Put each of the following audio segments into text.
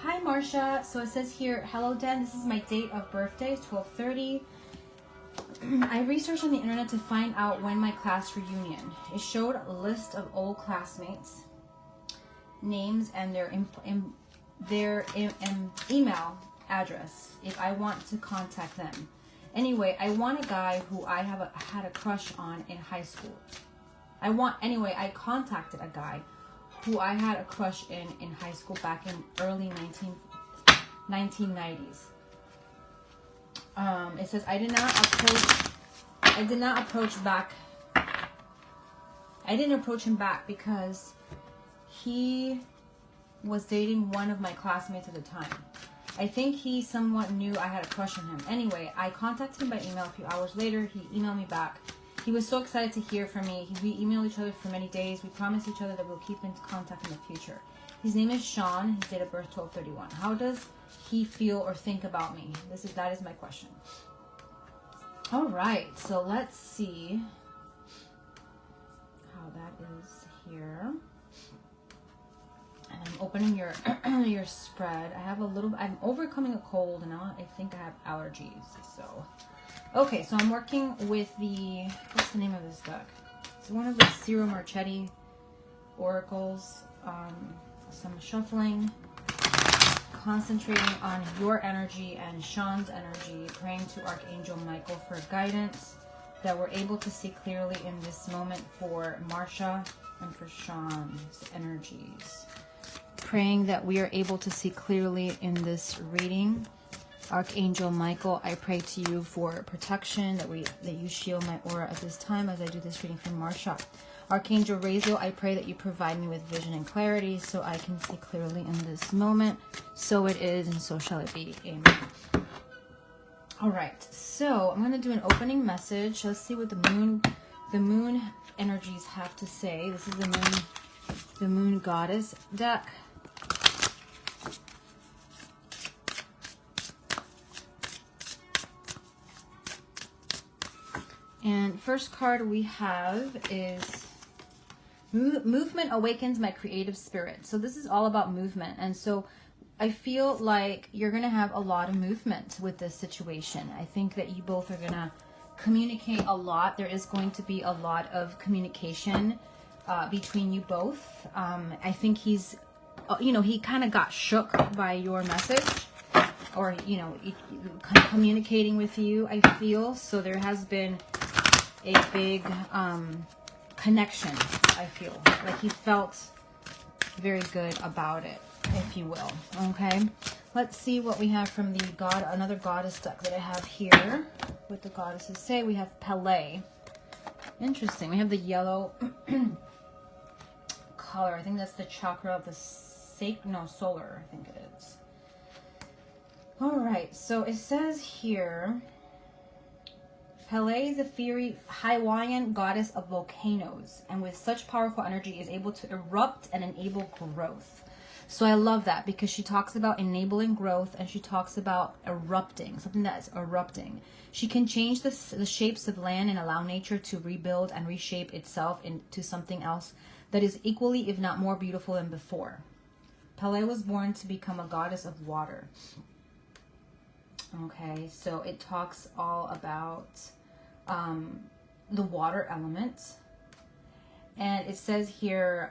Hi, Marcia. So it says here, hello, Dan. This is my date of birthday, 12/30. I researched on the internet to find out when my class reunion. It showed a list of old classmates, names, and their email address if I want to contact them. Anyway, I want a guy who I had a crush on in high school. I contacted a guy who I had a crush in high school back in early 1990s. It says I didn't approach him back because he was dating one of my classmates at the time. I think he somewhat knew I had a crush on him. Anyway, I contacted him by email a few hours later. He emailed me back. He was so excited to hear from me. We emailed each other for many days. We promised each other that we'll keep in contact in the future. His name is Sean. His date of birth 12/31. How does he feel or think about me? That is my question. All right, so let's see how that is here. And I'm opening your your spread. I'm overcoming a cold, and now I think I have allergies. So, okay, so I'm working with what's the name of this deck? It's one of the Ciro Marchetti oracles. Some shuffling, concentrating on your energy and Sean's energy, praying to Archangel Michael for guidance, that we're able to see clearly in this moment for Marcia and for Sean's energies. Praying that we are able to see clearly in this reading. Archangel Michael, I pray to you for protection, that you shield my aura at this time as I do this reading for Marcia. Archangel Raziel, I pray that you provide me with vision and clarity so I can see clearly in this moment. So it is, and so shall it be. Amen. All right, so I'm going to do an opening message. Let's see what the moon energies have to say. This is the moon goddess deck. And first card we have is Movement Awakens My Creative Spirit. So this is all about movement. And so I feel like you're going to have a lot of movement with this situation. I think that you both are going to communicate a lot. There is going to be a lot of communication between you both. I think he's, he kind of got shook by your message, or, kind of communicating with you, I feel. So there has been a big connection, I feel. Like he felt very good about it, if you will. Okay, let's see what we have from another goddess deck that I have here. What the goddesses say. We have Pele. Interesting. We have the yellow color. I think that's the chakra of the solar, I think it is. All right, so it says here, Pele is a fiery Hawaiian goddess of volcanoes, and with such powerful energy is able to erupt and enable growth. So I love that because she talks about enabling growth, and she talks about erupting, something that is erupting. She can change the shapes of land and allow nature to rebuild and reshape itself into something else that is equally, if not more beautiful than before. Pele was born to become a goddess of water. Okay, so it talks all about the water element. And it says here,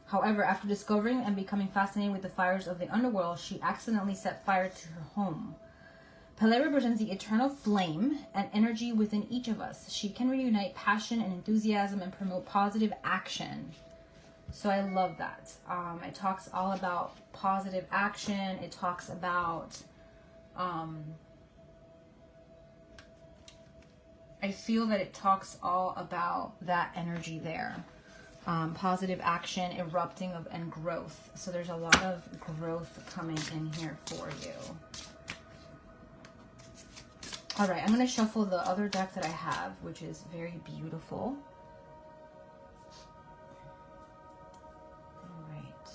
however, after discovering and becoming fascinated with the fires of the underworld, she accidentally set fire to her home. Pele represents the eternal flame and energy within each of us. She can reunite passion and enthusiasm and promote positive action. So I love that. It talks all about positive action. It talks about I feel that it talks all about that energy there. Positive action, erupting and growth. So there's a lot of growth coming in here for you. All right, I'm going to shuffle the other deck that I have, which is very beautiful. All right.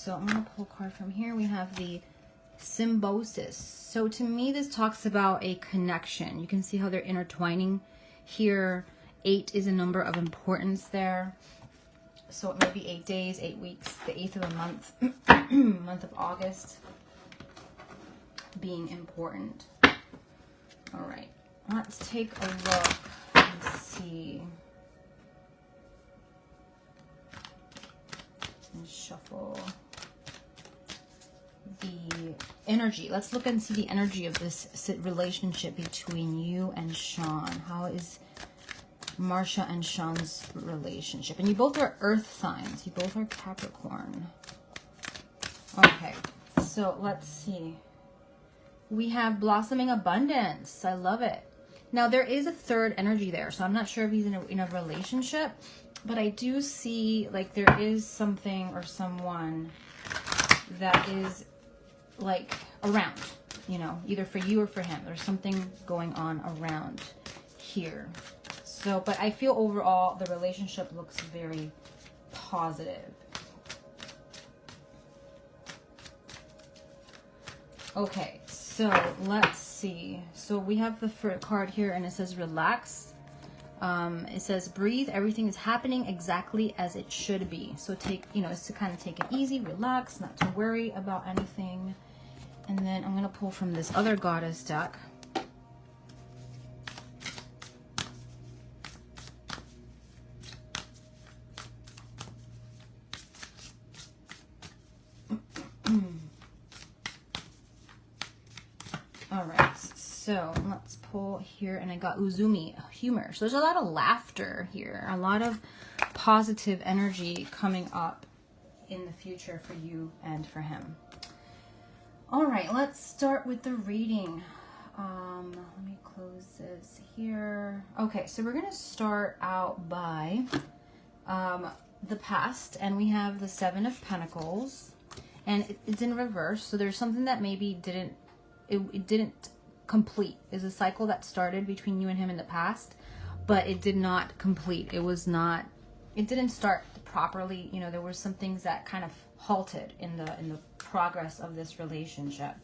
so I'm going to pull a card from here. We have the symbiosis. So to me, this talks about a connection. You can see how they're intertwining here. 8 is a number of importance there. So it may be 8 days, 8 weeks, the 8th of a month, month of August being important. All right, let's take a look and see. And shuffle the energy. Let's look and see the energy of this relationship between you and Sean. How is Marcia and Sean's relationship? And you both are earth signs. You both are Capricorn. Okay, so let's see. We have blossoming abundance. I love it. Now there is a third energy there, so I'm not sure if he's in a relationship, but I do see like there is something or someone that is like around, you know, either for you or for him. There's something going on around here. So, but I feel overall the relationship looks very positive. Okay, so let's see. So we have the first card here and it says relax. It says breathe. Everything is happening exactly as it should be. So take, you know, it's to kind of take it easy, relax, not to worry about anything. And then I'm going to pull from this other goddess deck. All right, so let's pull here, and I got Uzumi, humor. So there's a lot of laughter here, a lot of positive energy coming up in the future for you and for him. All right, let's start with the reading. Let me close this here. Okay, so we're gonna start out by the past, and we have the 7 of Pentacles, and it's in reverse. So there's something that maybe it didn't complete. Is a cycle that started between you and him in the past, but it did not complete. It didn't start properly. You know, there were some things that kind of halted in the progress of this relationship.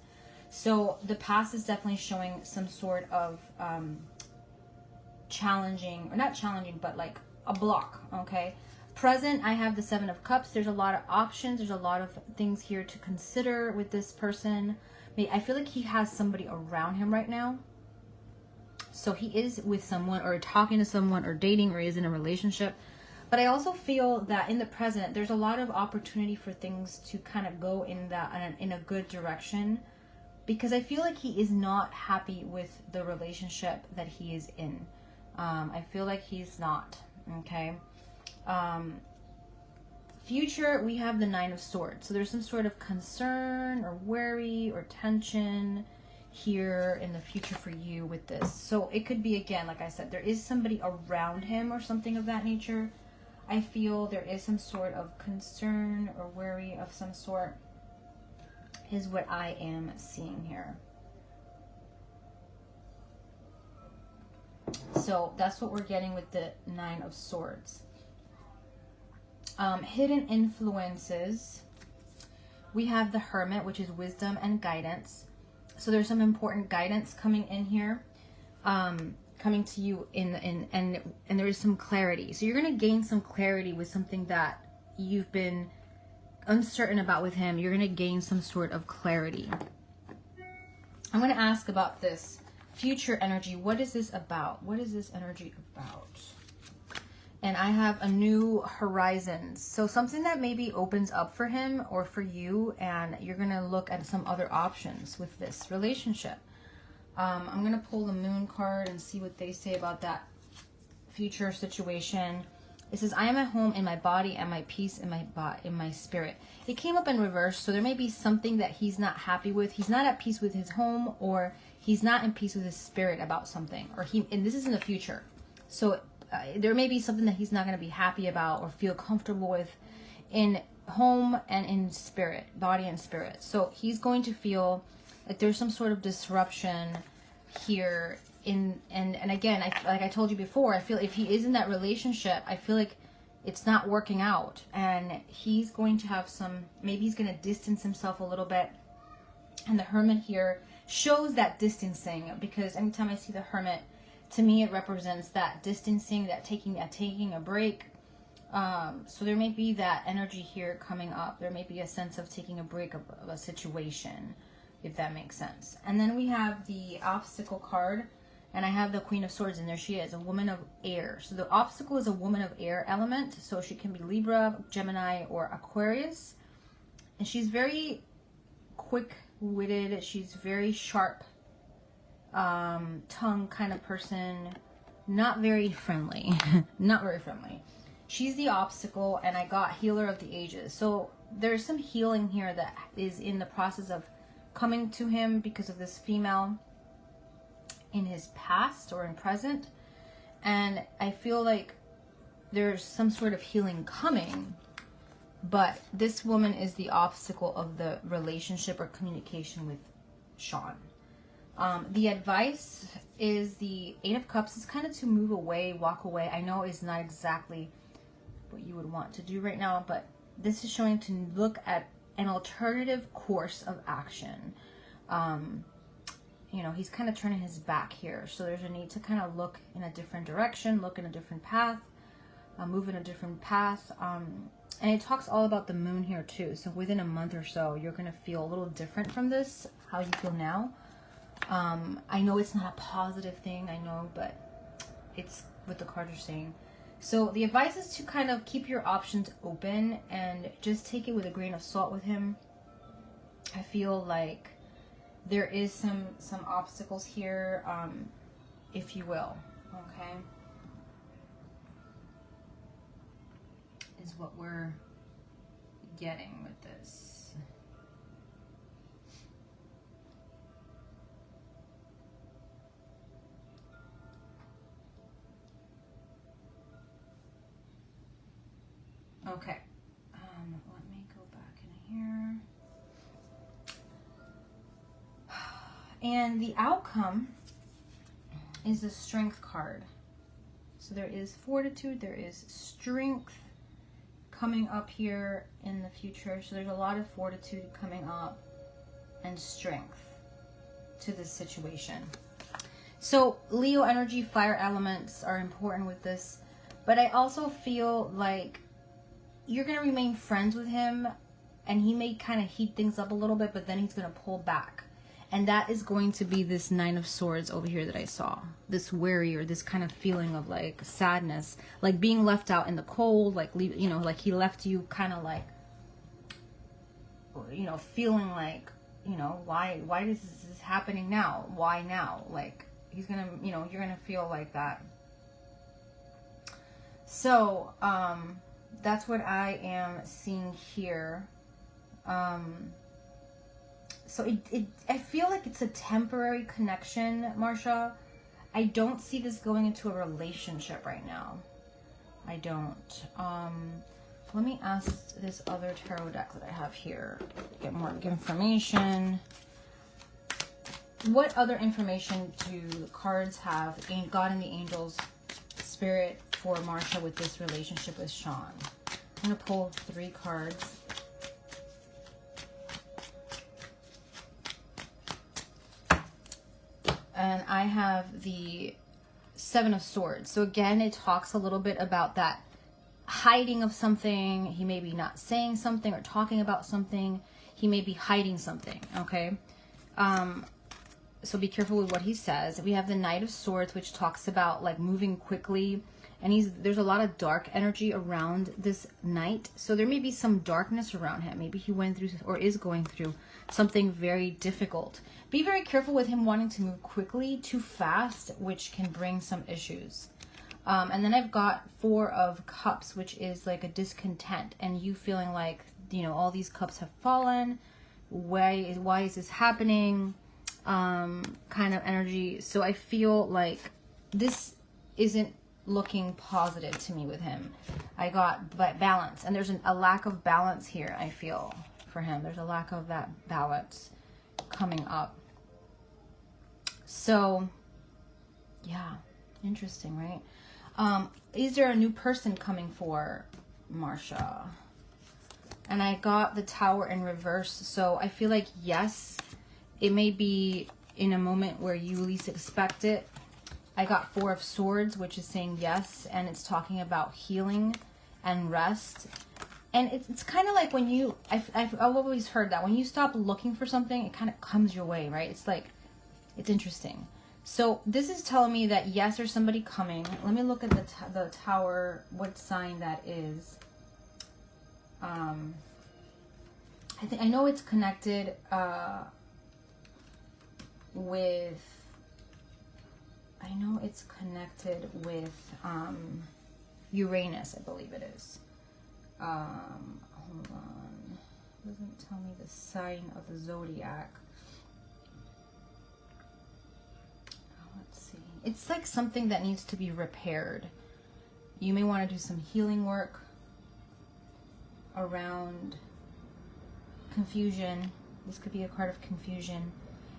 So the past is definitely showing some sort of challenging, or not challenging, but like a block. Okay. Present, I have the 7 of Cups. There's a lot of options. There's a lot of things here to consider with this person. I feel like he has somebody around him right now. So he is with someone, or talking to someone, or dating, or is in a relationship. But I also feel that in the present, there's a lot of opportunity for things to kind of go in a good direction. Because I feel like he is not happy with the relationship that he is in. I feel like he's not. Okay. Future, we have the 9 of Swords. So there's some sort of concern or worry or tension here in the future for you with this. So it could be, again, like I said, there is somebody around him or something of that nature. I feel there is some sort of concern or worry of some sort is what I am seeing here. So that's what we're getting with the 9 of Swords. Hidden influences. We have the Hermit, which is wisdom and guidance. So there's some important guidance coming in here, coming to you and there is some clarity. So you're going to gain some clarity with something that you've been uncertain about with him. You're going to gain some sort of clarity. I'm going to ask about this future energy. What is this about? What is this energy about? And I have a new horizons. So something that maybe opens up for him or for you, and you're going to look at some other options with this relationship. I'm going to pull the Moon card and see what they say about that future situation. It says, I am at home in my body and my peace in my spirit. It came up in reverse, so there may be something that he's not happy with. He's not at peace with his home, or he's not in peace with his spirit about something. And this is in the future. So there may be something that he's not going to be happy about or feel comfortable with in home and in spirit, body and spirit. So he's going to feel like there's some sort of disruption here and again, like I told you before, I feel if he is in that relationship, I feel like it's not working out, and he's going to have some, maybe he's going to distance himself a little bit. And the Hermit here shows that distancing, because anytime I see the Hermit, to me it represents that distancing, that taking a break. So there may be that energy here coming up. There may be a sense of taking a break of a situation, if that makes sense. And then we have the obstacle card, and I have the Queen of Swords, and there she is, a woman of air. So the obstacle is a woman of air element, so she can be Libra, Gemini, or Aquarius. And she's very quick-witted. She's very sharp tongue kind of person. Not very friendly. Not very friendly. She's the obstacle, and I got Healer of the Ages. So there's some healing here that is in the process of coming to him because of this female in his past or in present. And I feel like there's some sort of healing coming, but this woman is the obstacle of the relationship or communication with Sean. The advice is the Eight of Cups is kind of to move away, walk away. I know it's not exactly what you would want to do right now, but this is showing to look at an alternative course of action. You know, he's kind of turning his back here, so there's a need to kind of look in a different direction, look in a different path, move in a different path. And it talks all about the moon here too, so within a month or so you're going to feel a little different from this, how you feel now. I know it's not a positive thing, I know, but it's what the cards are saying. So the advice is to kind of keep your options open and just take it with a grain of salt with him. I feel like there is some obstacles here, if you will, okay? Is what we're getting with this. Okay, let me go back in here. And the outcome is the Strength card. So there is fortitude, there is strength coming up here in the future. So there's a lot of fortitude coming up and strength to this situation. So Leo energy, fire elements are important with this, but I also feel like you're going to remain friends with him, and he may kind of heat things up a little bit, but then he's going to pull back. And that is going to be this Nine of Swords over here that I saw. This worry, or this kind of feeling of like sadness, like being left out in the cold, like, you know, like he left you kind of like, you know, feeling like, you know, why is this happening now? Why now? Like, he's going to, you know, you're going to feel like that. So, that's what I am seeing here. So I feel like it's a temporary connection, Marcia. I don't see this going into a relationship right now. I don't. Let me ask this other tarot deck that I have here. Get more information. What other information do the cards have, God and the angels, Spirit, for Marcia with this relationship with Sean? I'm going to pull 3 cards. And I have the Seven of Swords. So again, it talks a little bit about that hiding of something. He may be not saying something or talking about something. He may be hiding something, okay? So be careful with what he says. We have the Knight of Swords, which talks about like moving quickly. And there's a lot of dark energy around this knight. So there may be some darkness around him. Maybe he went through or is going through something very difficult. Be very careful with him wanting to move quickly, too fast, which can bring some issues. And then I've got 4 of Cups, which is like a discontent. And you feeling like, you know, all these cups have fallen. Why is this happening? Kind of energy. So I feel like this isn't looking positive to me with him. I got balance, and there's a lack of balance here. I feel for him there's a lack of that balance coming up. So yeah, interesting, right? Is there a new person coming for Marcia? And I got the Tower in reverse. So I feel like, yes, it may be in a moment where you least expect it. I got Four of Swords, which is saying yes. And it's talking about healing and rest. And it's kind of like when you, I've always heard that when you stop looking for something, it kind of comes your way, right? It's like, it's interesting. So this is telling me that yes, there's somebody coming. Let me look at the Tower, what sign that is. I know it's connected with. I know it's connected with Uranus. I believe it is. Hold on. It doesn't tell me the sign of the zodiac. Let's see. It's like something that needs to be repaired. You may want to do some healing work around confusion. This could be a card of confusion.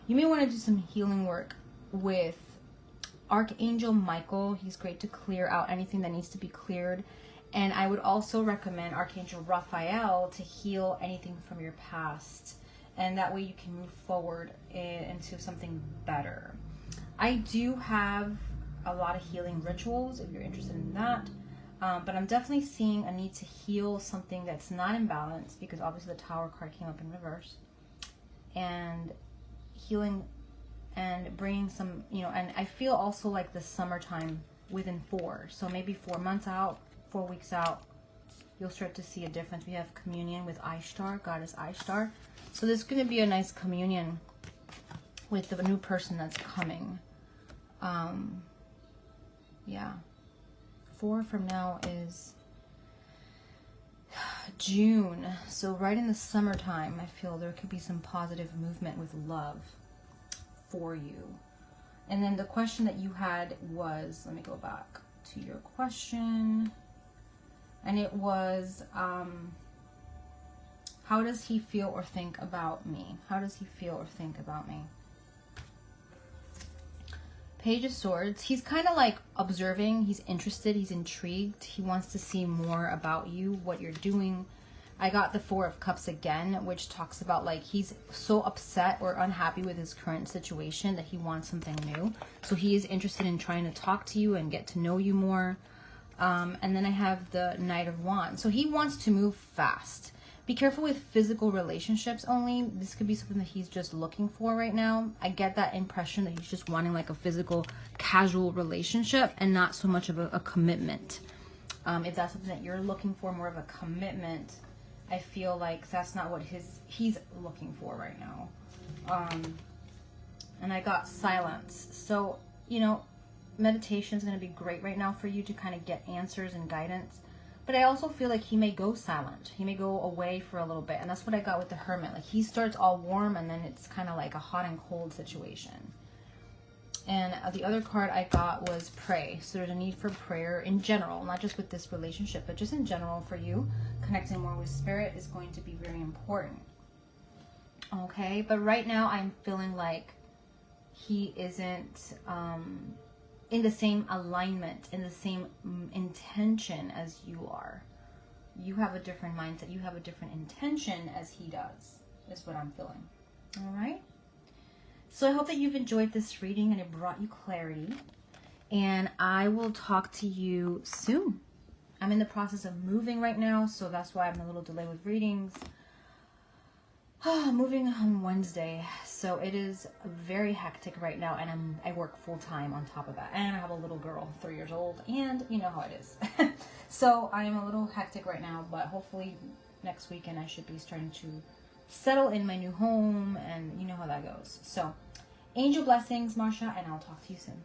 You may want to do some healing work with Archangel Michael. He's great to clear out anything that needs to be cleared. And I would also recommend Archangel Raphael to heal anything from your past. And that way you can move forward into something better. I do have a lot of healing rituals if you're interested in that. But I'm definitely seeing a need to heal something that's not in balance, because obviously the Tower card came up in reverse. And healing and bringing some, and I feel also like the summertime within 4. So maybe 4 months out, 4 weeks out, you'll start to see a difference. We have communion with Ishtar, goddess Ishtar. So there's going to be a nice communion with the new person that's coming. Yeah. 4 from now is June. So right in the summertime, I feel there could be some positive movement with love for you. And then the question that you had was, let me go back to your question. And it was, how does he feel or think about me? How does he feel or think about me? Page of Swords. He's kind of like observing. He's interested. He's intrigued. He wants to see more about you, what you're doing. I got the Four of Cups again, which talks about like he's so upset or unhappy with his current situation that he wants something new. So he is interested in trying to talk to you and get to know you more. And then I have the Knight of Wands. So he wants to move fast. Be careful with physical relationships only. This could be something that he's just looking for right now. I get that impression that he's just wanting like a physical, casual relationship and not so much of a commitment. If that's something that you're looking for, more of a commitment, I feel like that's not what he's looking for right now. And I got silence. So, meditation is going to be great right now for you to kind of get answers and guidance. But I also feel like he may go silent. He may go away for a little bit. And that's what I got with the Hermit. Like he starts all warm and then it's kind of like a hot and cold situation. And the other card I got was pray. So there's a need for prayer in general, not just with this relationship, but just in general for you. Connecting more with spirit is going to be very important. Okay, but right now I'm feeling like he isn't in the same alignment, in the same intention as you are. You have a different mindset. You have a different intention as he does, is what I'm feeling. All right? So I hope that you've enjoyed this reading and it brought you clarity. And I will talk to you soon. I'm in the process of moving right now, so that's why I'm a little delayed with readings. Moving on Wednesday, so it is very hectic right now, and I work full-time on top of that, and I have a little girl, 3 years old, and you know how it is. So I am a little hectic right now, but hopefully next weekend I should be starting to settle in my new home, and you know how that goes. So angel blessings, Marcia, and I'll talk to you soon.